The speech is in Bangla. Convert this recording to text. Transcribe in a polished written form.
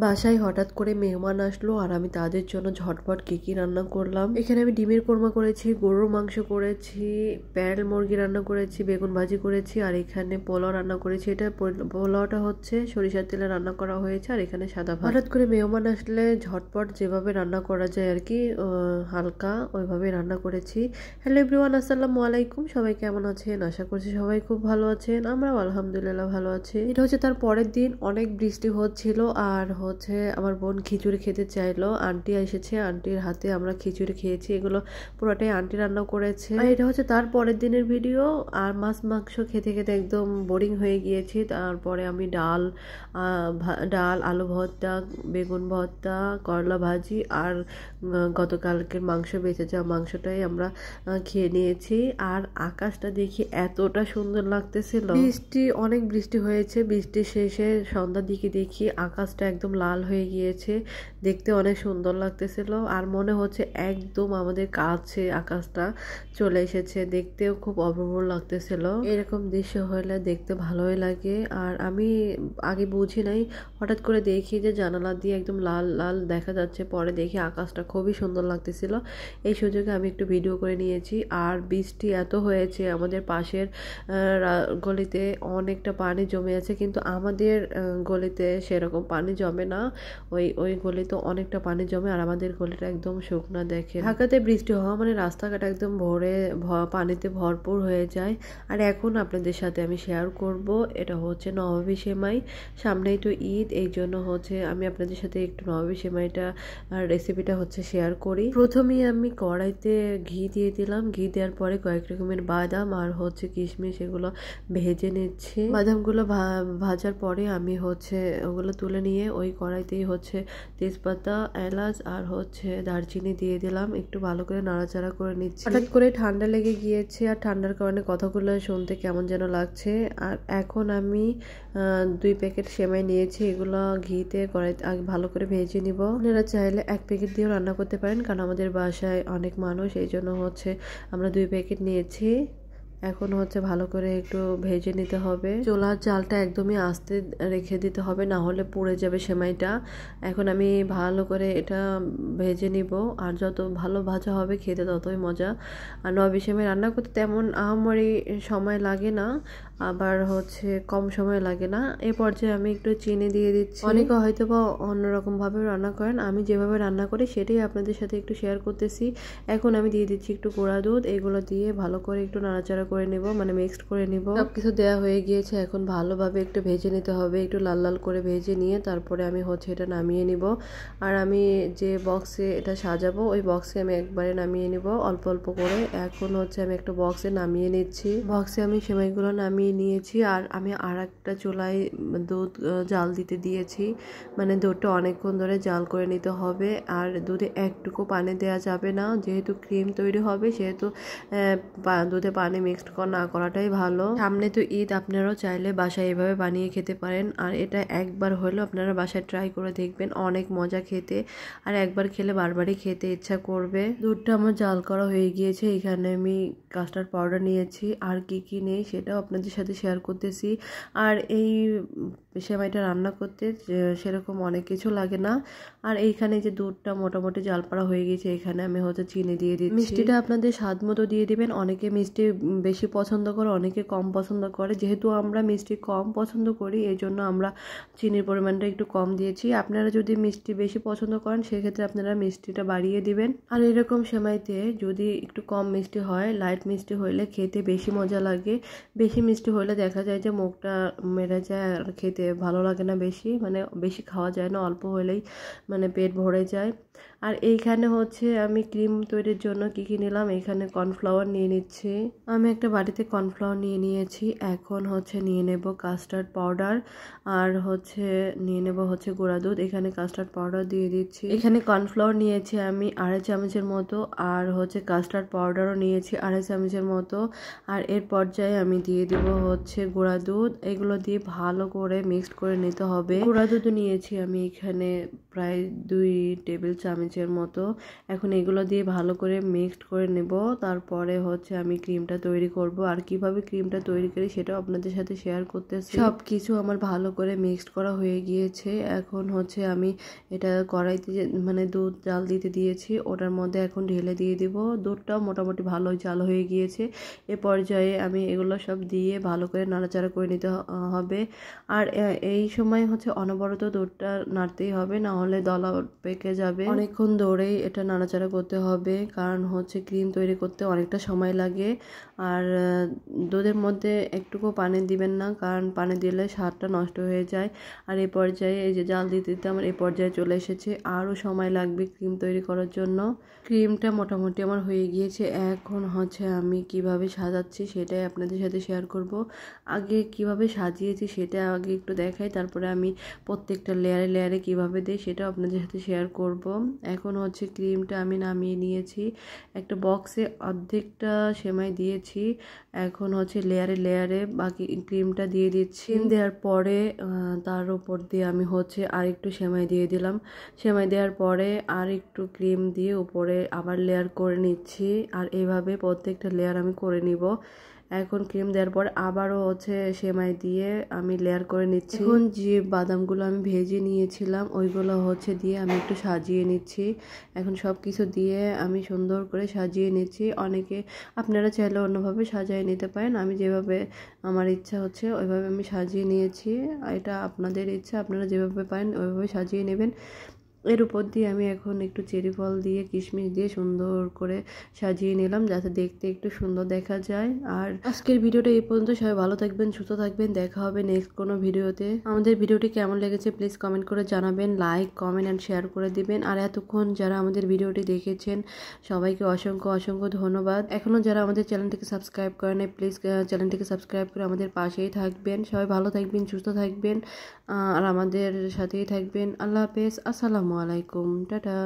বাসায় হঠাৎ করে মেহমান আসলো আর আমি তাদের জন্য ঝটপট কি রান্না করলাম। এখানে আমি ডিমের কোরমা করেছি, গরুর মাংস করেছি, প্যারেল মুরগি রান্না করেছি, বেগুন ভাজি করেছি, আর এখানে পোলাও রান্না করেছি। এটা পোলাওটা হচ্ছে সরিষার তেলে রান্না করা হয়েছে, আর এখানে সাদা ভাত। হঠাৎ করে মেহমান আসলে ঝটপট যেভাবে রান্না করা যায় আর কি, হালকা ওইভাবে রান্না করেছি। হ্যালো এভরিওয়ান, আসসালামু আলাইকুম। সবাই কেমন আছেন? আশা করছি সবাই খুব ভালো আছেন। আমরাও আলহামদুলিল্লাহ ভালো আছি। এটা হচ্ছে তার পরের দিন, অনেক বৃষ্টি হচ্ছিল আর হচ্ছে আমার বোন খিচুড়ি খেতে চাইলো। আন্টি এসেছে, আন্টির হাতে আমরা খিচুড়ি খেয়েছি। এগুলো পুরোটাই আন্টি রান্না করেছে। আর এটা হচ্ছে তার পরের দিনের ভিডিও। আর মাছ মাংস খেতে খেতে একদম বোরিং হয়ে গিয়েছি। তারপরে আমি ডাল, আলু ভর্তা, বেগুন ভর্তা, করলা ভাজি আর গতকালকের মাংস বেঁচে যাওয়া মাংসটাই আমরা খেয়ে নিয়েছি। আর আকাশটা দেখি এতটা সুন্দর লাগতেছিল। অনেক বৃষ্টি হয়েছে। বৃষ্টির শেষে সন্ধ্যার দিকে দেখি আকাশটা একদম লাল হয়ে গিয়েছে, দেখতে অনেক সুন্দর লাগতেছিল। আর মনে হচ্ছে একদম আমাদের কাছে আকাশটা চলে এসেছে, দেখতেও খুব অপূর্ব লাগতেছিল। এরকম দৃশ্য হলে দেখতে ভালোই লাগে। আর আমি আগে বুঝি নাই, হঠাৎ করে দেখি যে জানালা দিয়ে একদম লাল লাল দেখা যাচ্ছে। পরে দেখি আকাশটা খুবই সুন্দর লাগতেছিল। এই সুযোগে আমি একটু ভিডিও করে নিয়েছি। আর বৃষ্টি এত হয়েছে, আমাদের পাশের গলিতে অনেকটা পানি জমে আছে, কিন্তু আমাদের গলিতে সেরকম পানি জমে না। ওই গলিতে অনেকটা পানি জমে, আর আমাদের গলিটা একদম শুকনা। দেখে ঢাকাতে বৃষ্টি হওয়া মানে রাস্তাঘাট একদম পানিতে ভরপুর হয়ে যায়। আর এখন আপনাদের সাথে আমি শেয়ার করব, এটা হচ্ছে নবাবী সেমাই। সামনেই তো ঈদ, এই জন্য হচ্ছে আমি আপনাদের সাথে একটু নবাবী সেমাইটা রেসিপিটা হচ্ছে শেয়ার করি। প্রথমেই আমি কড়াইতে ঘি দিয়ে দিলাম। ঘি দেওয়ার পরে কয়েক রকমের বাদাম আর হচ্ছে কিশমিশ এগুলো ভেজে নিচ্ছি। বাদামগুলো ভাজার পরে আমি হচ্ছে ওগুলো তুলে নিয়ে ওই কড়াইতেই হচ্ছে তেজপাতা, এলাচ আর হচ্ছে দারচিনি দিয়ে দিলাম। একটু ভালো করে নাড়াচাড়া করে নিচ্ছি। হঠাৎ করে ঠান্ডা লেগে গিয়েছে, আর ঠান্ডার কারণে কথাগুলো শুনতে কেমন যেন লাগছে। আর এখন আমি 2 প্যাকেট সেমাই নিয়েছি। এগুলো ঘিতে কড়াইতে আগে ভালো করে ভেজে নিব। আপনারা চাইলে 1 প্যাকেট দিয়েও রান্না করতে পারেন, কারণ আমাদের বাসায় অনেক মানুষ, এই জন্য হচ্ছে আমরা 2 প্যাকেট নিয়েছি। এখন হচ্ছে ভালো করে একটু ভেজে নিতে হবে। চুলার জালটা একদমই আস্তে রেখে দিতে হবে, না হলে পুড়ে যাবে সেমাইটা। এখন আমি ভালো করে এটা ভেজে নিব। আর যত ভালো ভাজা হবে খেতে ততই মজা। আর নবাবী সেমাই রান্না করতে তেমন আহামরি সময় লাগে না, আবার হচ্ছে কম সময় লাগে না। এই পর্যায়ে আমি একটু চিনি দিয়ে দিচ্ছি। অনেকে হয়তো বা অন্যরকম ভাবে রান্না করেন, আমি যেভাবে রান্না করি সেটাই আপনাদের সাথে একটু শেয়ার করতেছি। এখন আমি দিয়ে দিচ্ছি একটু গুঁড়া দুধ। এগুলো দিয়ে ভালো করে একটু নাড়াচাড়া করে নিব, মানে মিক্সড করে নিব। সবকিছু দেওয়া হয়ে গিয়েছে, এখন ভালোভাবে একটু ভেজে নিতে হবে। একটু লাল লাল করে ভেজে নিয়ে তারপরে আমি হচ্ছে এটা নামিয়ে নিব। আর আমি যে বক্সে এটা সাজাবো, ওই বক্সে আমি একবারে নামিয়ে নিব অল্প অল্প করে। এখন হচ্ছে আমি একটা বক্সে নামিয়ে নিচ্ছি। বক্সে আমি সেমাইগুলো নামিয়ে নিয়েছি। আর আমি আর একটা চুলায় দুধ জাল দিতে দিয়েছি, মানে দুধটা অনেকক্ষণ ধরে জাল করে নিতে হবে। আর দুধে একটুকু পানি দেওয়া যাবে না, যেহেতু ক্রিম তৈরি হবে সেহেতু দুধে পানি মিক্সড না করাটাই ভালো। সামনে তো ঈদ, আপনারাও চাইলে বাসায় এভাবে বানিয়ে খেতে পারেন। আর এটা একবার হলেও আপনারা বাসায় ট্রাই করে দেখবেন, অনেক মজা খেতে। আর একবার খেলে বারবারই খেতে ইচ্ছা করবে। দুধটা আমার জাল করা হয়ে গিয়েছে। এখানে আমি কাস্টার্ড পাউডার নিয়েছি, আর কি নেই সেটাও আপনাদের সাথে শেয়ার করতেছি। আর এই সেমাইটা রান্না করতে সেরকম অনেক কিছু লাগে না। আর এইখানে যে দুধটা মোটামুটি জাল পাড়া হয়ে গেছে, এখানে আমি হচ্ছে চিনি দিয়ে দিচ্ছি। মিষ্টিটা আপনাদের স্বাদ মতো দিয়ে দিবেন। অনেকে মিষ্টি বেশি পছন্দ করে, অনেকে কম পছন্দ করে। যেহেতু আমরা মিষ্টি কম পছন্দ করি, এই জন্য আমরা চিনির পরিমাণটা একটু কম দিয়েছি। আপনারা যদি মিষ্টি বেশি পছন্দ করেন সেক্ষেত্রে আপনারা মিষ্টিটা বাড়িয়ে দিবেন। আর এরকম সেমাইতে যদি একটু কম মিষ্টি হয়, লাইট মিষ্টি হলে খেতে বেশি মজা লাগে। বেশি মিষ্টি হলে দেখা যায় যে মুখটা মেরে যায়, আর খেতে ভালো লাগে না বেশি, মানে বেশি খাওয়া যায় না, অল্প হলেই মানে পেট ভরে যায়। আর এইখানে হচ্ছে আমি ক্রিম তৈরির জন্য কি নিলাম, এখানে কর্নফ্লাওয়ার নিয়ে নিচ্ছি। আমি একটা বাটিতে কর্নফ্লাওয়ার নিয়ে নিয়েছি। এখন হচ্ছে নিয়ে নেব কাস্টার্ড পাউডার, আর হচ্ছে নিয়ে নেব হচ্ছে গুঁড়া দুধ। এখানে কাস্টার্ড পাউডার দিয়ে দিচ্ছি। এখানে কর্নফ্লাওয়ার নিয়েছি আমি 2.5 চামচের মতো, আর হচ্ছে কাস্টার্ড পাউডারও নিয়েছি 2.5 চামচের মতো। আর এর পর্যায়ে আমি দিয়ে দিব হচ্ছে গুঁড়া দুধ। এগুলো দিয়ে ভালো করে মিক্সড করে নিতে হবে। গুঁড়া দুধ নিয়েছি আমি এখানে প্রায় 2 টেবিল চামচের মতো। এখন এগুলো দিয়ে ভালো করে মিক্সড করে নেব। তারপরে হচ্ছে আমি ক্রিমটা তৈরি তৈরি করব আর কিভাবে ক্রিমটা তৈরি করি সেটাও আপনাদের সাথে শেয়ার করতেছি। সব কিছু আমার ভালো করে মিক্সড করা হয়ে গিয়েছে। এখন হচ্ছে আমি এটা কড়াইতে মানে দুধ জাল দিতে দিয়েছি, ওটার মধ্যে এখন ঢেলে দিয়ে দিব। দুধটাও মোটামুটি ভালো জাল হয়ে গিয়েছে। এ পর্যায়ে আমি এগুলো সব দিয়ে ভালো করে নাড়াচাড়া করে নিতে হবে। আর এই সময় হচ্ছে অনবরত দুধটা নাড়তেই হবে, না হলে দলা পেকে যাবে। অনেকক্ষণ ধরেই এটা নাড়াচাড়া করতে হবে, কারণ হচ্ছে ক্রিম তৈরি করতে অনেকটা সময় লাগে। আর দুধের মধ্যে একটুকু পানি দিবেন না, কারণ পানি দিলে স্বাদটা নষ্ট হয়ে যায়। আর এই পর্যায়ে এই যে জাল দিতে দিতে আমার এই পর্যায়ে চলে এসেছে, আরও সময় লাগবে ক্রিম তৈরি করার জন্য। ক্রিমটা মোটামুটি আমার হয়ে গিয়েছে। এখন হচ্ছে আমি কিভাবে সাজাচ্ছি সেটাই আপনাদের সাথে শেয়ার করব। আগে কিভাবে সাজিয়েছি সেটা আগে একটু দেখাই, তারপরে আমি প্রত্যেকটা লেয়ারে লেয়ারে কিভাবে দিই সেটাও আপনাদের সাথে শেয়ার করব। এখন হচ্ছে ক্রিমটা আমি নামিয়ে নিয়েছি, একটা বক্সে অর্ধেকটা সেমাই দিয়েছি। এখন হচ্ছে লেয়ারে লেয়ারে বাকি ক্রিমটা দিয়ে দিচ্ছি। দেওয়ার পরে তার উপর দিয়ে আমি হচ্ছে আর একটু সেমাই দিয়ে দিলাম। সেমাই দেওয়ার পরে আর একটু ক্রিম দিয়ে উপরে আবার লেয়ার করে নিচ্ছি। আর এভাবে প্রত্যেকটা লেয়ার আমি করে নিব। এখন ক্রিম দেওয়ার পর আবারও হচ্ছে সেমাই দিয়ে আমি লেয়ার করে নিচ্ছি। এখন যে বাদামগুলো আমি ভেজে নিয়েছিলাম ওইগুলো হচ্ছে দিয়ে আমি একটু সাজিয়ে নিচ্ছি। এখন সব কিছু দিয়ে আমি সুন্দর করে সাজিয়ে নিচ্ছি। অনেকে আপনারা চাইলে অন্যভাবে সাজিয়ে নিতে পারেন, আমি যেভাবে আমার ইচ্ছা হচ্ছে ওইভাবে আমি সাজিয়ে নিয়েছি। এটা আপনাদের ইচ্ছা, আপনারা যেভাবে পারেন ওইভাবে সাজিয়ে নেবেন। এর উপর দিয়ে আমি এখন একটু চেরি ফল দিয়ে কিশমিশ দিয়ে সুন্দর করে সাজিয়ে নিলাম, যাতে দেখতে একটু সুন্দর দেখা যায়। আর আজকের ভিডিওটা এই পর্যন্ত। সবাই ভালো থাকবেন, সুস্থ থাকবেন, দেখা হবে নেক্সট কোনো ভিডিওতে। আমাদের ভিডিওটি কেমন লেগেছে প্লিজ কমেন্ট করে জানাবেন, লাইক কমেন্ট অ্যান্ড শেয়ার করে দিবেন। আর এতক্ষণ যারা আমাদের ভিডিওটি দেখেছেন সবাইকে অসংখ্য অসংখ্য ধন্যবাদ। এখনও যারা আমাদের চ্যানেলটিকে সাবস্ক্রাইব করেন প্লিজ চ্যানেলটিকে সাবস্ক্রাইব করে আমাদের পাশেই থাকবেন। সবাই ভালো থাকবেন, সুস্থ থাকবেন আর আমাদের সাথেই থাকবেন। আল্লাহ হাফেজ, আসসালামু আলাইকুম, টাটা।